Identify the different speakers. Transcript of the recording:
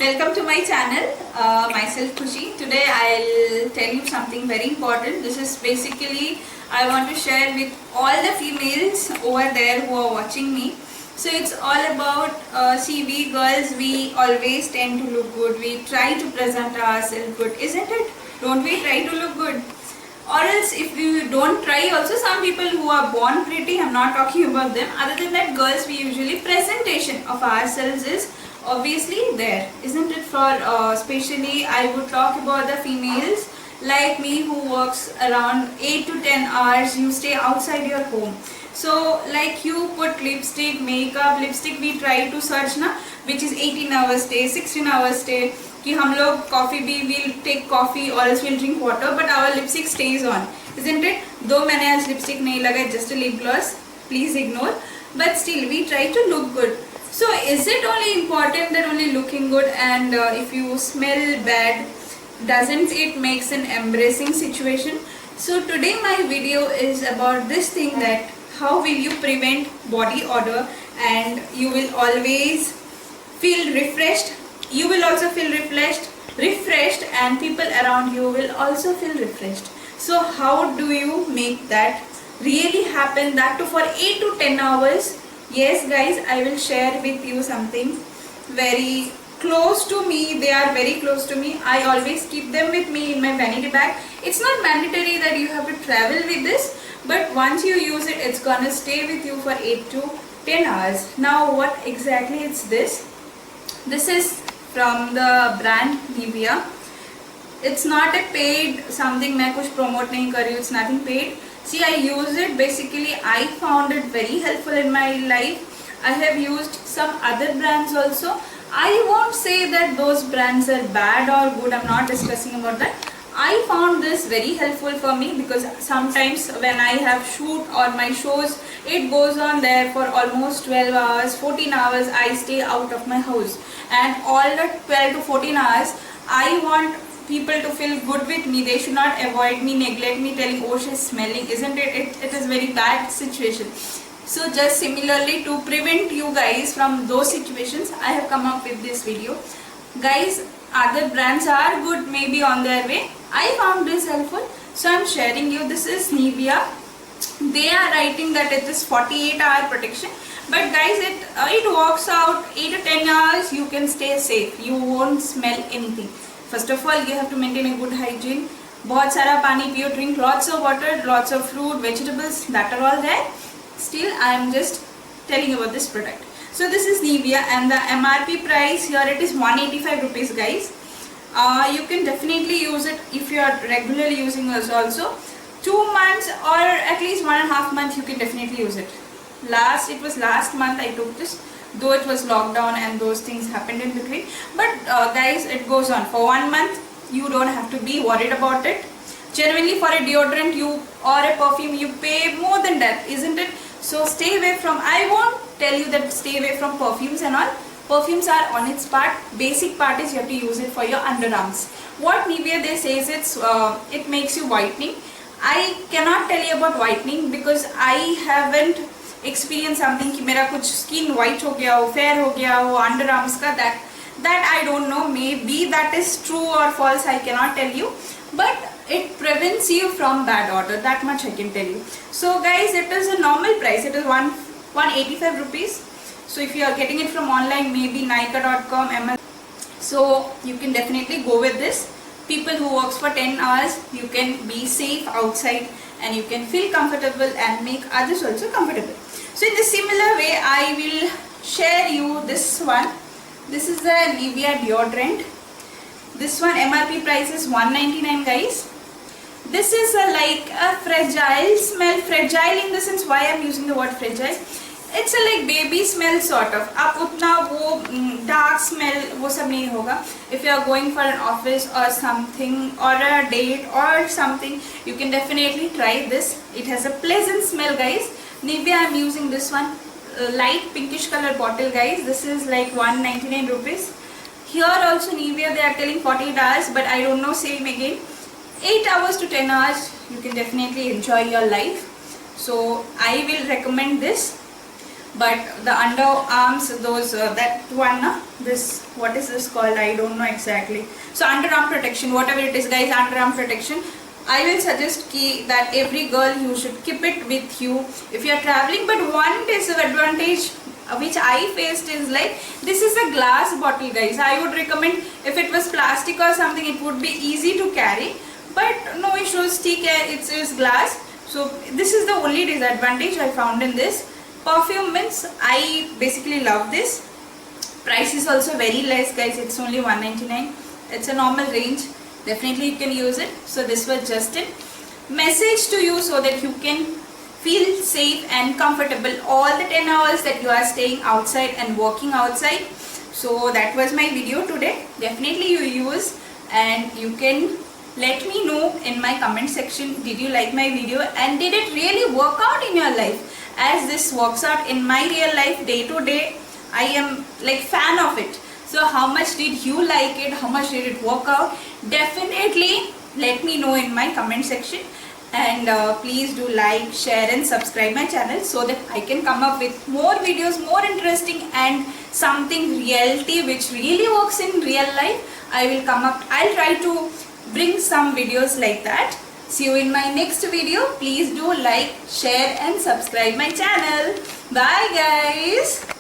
Speaker 1: Welcome to my channel. Myself Khushi. Today I'll tell you something very important. This is basically I want to share with all the females over there who are watching me. So it's all about see, we girls, we always tend to look good. We try to present ourselves good, isn't it? Don't we try to look good? Or else if we don't try, also some people who are born pretty, I'm not talking about them. Other than that, girls, we usually presentation of ourselves is obviously there, isn't it? For especially I would talk about the females like me who works around 8 to 10 hours. You stay outside your home, so like you put lipstick, makeup, lipstick we try to search na, which is 18 hours stay, 16 hours stay, कि हम लोग coffee भी will take coffee और else will drink water but our lipstick stays on, isn't it? Though मैंने आज lipstick नहीं लगाई, just a lip gloss, please ignore, but still we try to look good. So is it only important that only looking good, and if you smell bad, doesn't it makes an embarrassing situation? So today my video is about this thing, that how will you prevent body odor and you will always feel refreshed. You will also feel refreshed and people around you will also feel refreshed. So how do you make that really happen, that too for 8 to 10 hours? Yes guys, I will share with you something very close to me. They are very close to me. I always keep them with me in my vanity bag. It's not mandatory that you have to travel with this, but once you use it, it's gonna stay with you for 8 to 10 hours. Now what exactly is this? This is from the brand Nivea. It's not a paid something, मैं कुछ promote नहीं कर रही हूँ, it's nothing paid. See, I use it, basically I found it very helpful in my life. I have used some other brands also. I won't say that those brands are bad or good, I'm not discussing about that. I found this very helpful for me because sometimes when I have shoot or my shows, it goes on there for almost 12 hours, 14 hours I stay out of my house, and all the 12 to 14 hours I want people to feel good with me. They should not avoid me, neglect me, telling oh she's smelling, isn't it? It is very bad situation. So just similarly, to prevent you guys from those situations, I have come up with this video. Guys, other brands are good, maybe on their way. I found this helpful, so I'm sharing you. This is Nivea. They are writing that it is 48-hour protection, but guys, it works out 8 to 10 hours. You can stay safe, you won't smell anything. First of all, you have to maintain a good hygiene. बहुत सारा पानी पियो, drink lots of water, lots of fruit, vegetables, that are all there. Still, I am just telling you about this product. So this is Nivea, and the MRP price here, it is 185 rupees guys. You can definitely use it if you are regularly using this also. 2 months or at least 1.5 months you can definitely use it. It was last month I took this, though it was lockdown and those things happened in between, but guys, it goes on for 1 month. You don't have to be worried about it. Generally for a deodorant or a perfume you pay more than that, isn't it? So stay away from, I won't tell you that stay away from perfumes and all. Perfumes are on its part. Basic part is you have to use it for your underarms. What Nivea they say is it makes you whitening. I cannot tell you about whitening because I haven't experienced something कि मेरा कुछ skin white हो गया हो, fair हो गया हो underarms का, that I don't know. Maybe that is true or false, I cannot tell you, but it prevents you from bad odor, that much I can tell you. So guys, it is a normal price, it is 185 rupees. So if you are getting it from online, maybe Nykaa.com, Amazon, so you can definitely go with this. People who works for 10 hours, you can be safe outside and you can feel comfortable and make others also comfortable. So in the similar way, I will share you this one. This is the Nivea deodorant. This one MRP price is 199 guys. This is like a fragile smell. Fragile in the sense, why I am using the word fragile, it's a like baby smell sort of. आप उतना वो dark smell वो सब नहीं होगा. If you are going for an office or something or a date or something, you can definitely try this. It has a pleasant smell guys. Nivea, I am using this one, light pinkish color bottle guys. This is like 199 rupees. Here also Nivea, they are telling 48 hours, but I don't know, same again. 8 hours to 10 hours, you can definitely enjoy your life. So I will recommend this. but the underarms, those that one, this, what is this called, I don't know exactly. So underarm protection, whatever it is guys, underarm protection, I will suggest that every girl, you should keep it with you if you are traveling. But one disadvantage which I faced is like, this is a glass bottle guys. I would recommend, if it was plastic or something, it would be easy to carry, but no issues, it is glass. So this is the only disadvantage I found in this. Perfume means I basically love this. Price is also very less guys, it's only 199. It's a normal range, definitely you can use it. So this was just a message to you so that you can feel safe and comfortable all the 10 hours that you are staying outside and working outside. So that was my video today. Definitely you use, and you can let me know in my comment section, did you like my video and did it really work out in your life, as this works out in my real life day to day. I am like fan of it. So how much did you like it, how much did it work out? Definitely let me know in my comment section. And please do like, share and subscribe my channel so that I can come up with more videos, more interesting and something reality which really works in real life. I will come up, I'll try to bring some videos like that. See you in my next video. Please do like, share and subscribe my channel. Bye guys.